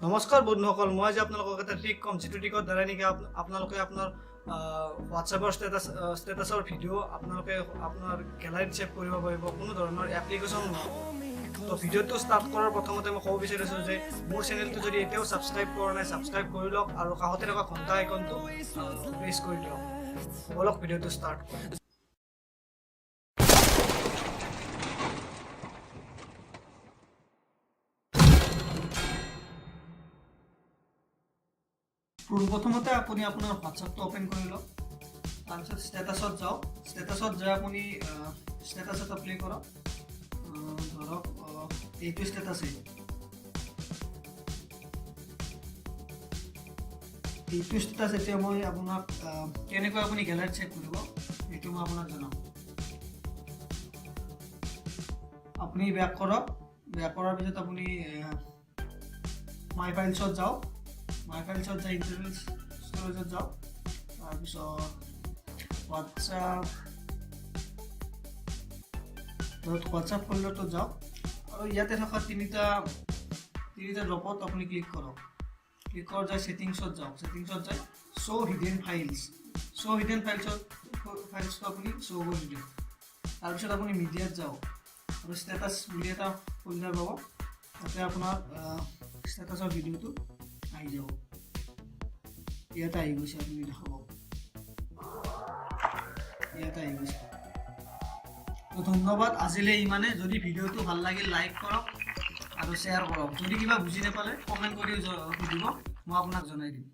নমস্কাৰ বন্ধুসকল, মই যে আপোনালোকক এটা ট্ৰিক কম, যিটো ট্ৰিকৰ দ্বাৰা নেকি আপোনালোকে আপোনাৰ হোৱাটছএপৰ ষ্টেটাছৰ ভিডিঅ' আপোনালোকে আপোনাৰ গেলাৰীত ছেভ কৰিব পাৰিব, কোনো ধৰণৰ এপ্লিকেশ্যন নহয়। তো ভিডিঅ'টো ষ্টাৰ্ট কৰাৰ প্ৰথমতে মই ক'ব বিচাৰিছোঁ যে মোৰ চেনেলটো যদি এতিয়াও ছাবস্ক্ৰাইব কৰা নাই, ছাবস্ক্ৰাইব কৰি লওক আৰু কাষতে থকা ঘণ্টা আইকনটো প্ৰেছ কৰি দিয়ক। বলক ভিডিঅ'টো ষ্টাৰ্ট কৰোঁ। প্ৰথমতে আপুনি আপোনাৰ হোৱাটছএপটো অ'পেন কৰি লওক, তাৰপিছত ষ্টেটাছত যাওক। ষ্টেটাছত যাই আপুনি ষ্টেটাছ এটা প্লে কৰক। ধৰক এইটো ষ্টেটাছেই, এইটো ষ্টেটাছ এতিয়া মই আপোনাক কেনেকৈ আপুনি গেলাৰীত চেক কৰিব এইটো মই আপোনাক জনাম। আপুনি বেক কৰক, বেক কৰাৰ পিছত আপুনি মাই ফাইলছত যাওক। মাই ফাইলছত যাই ইণ্টাৰনেল ষ্ট'ৰেজত যাওক, তাৰপিছত হোৱাটছআপ ফল্ডাৰটোত যাওক আৰু ইয়াতে থকা তিনিটা ড্ৰপত আপুনি ক্লিক কৰক। ক্লিক কৰাৰ যায় ছেটিংছত যাওক, ছেটিংছত যায় শ্ব' হিডেন ফাইলছটো আপুনি শ্ব' কৰি দিয়ক। তাৰপিছত আপুনি মিডিয়াত যাওক আৰু ষ্টেটাছ বুলি এটা ফল্ডাৰ পাব, তাতে আপোনাৰ ষ্টেটাছৰ ভিডিঅ'টো আহি যাব। ইয়াতে আহি গৈছে, আপুনি দেখাব, ইয়াতে আহি গৈছে। ধন্যবাদ, আজিলৈ ইমানে। যদি ভিডিঅ'টো ভাল লাগিল লাইক কৰক আৰু শ্বেয়াৰ কৰক। যদি কিবা বুজি নাপালে কমেণ্ট কৰি সুধিব, মই আপোনাক জনাই দিম।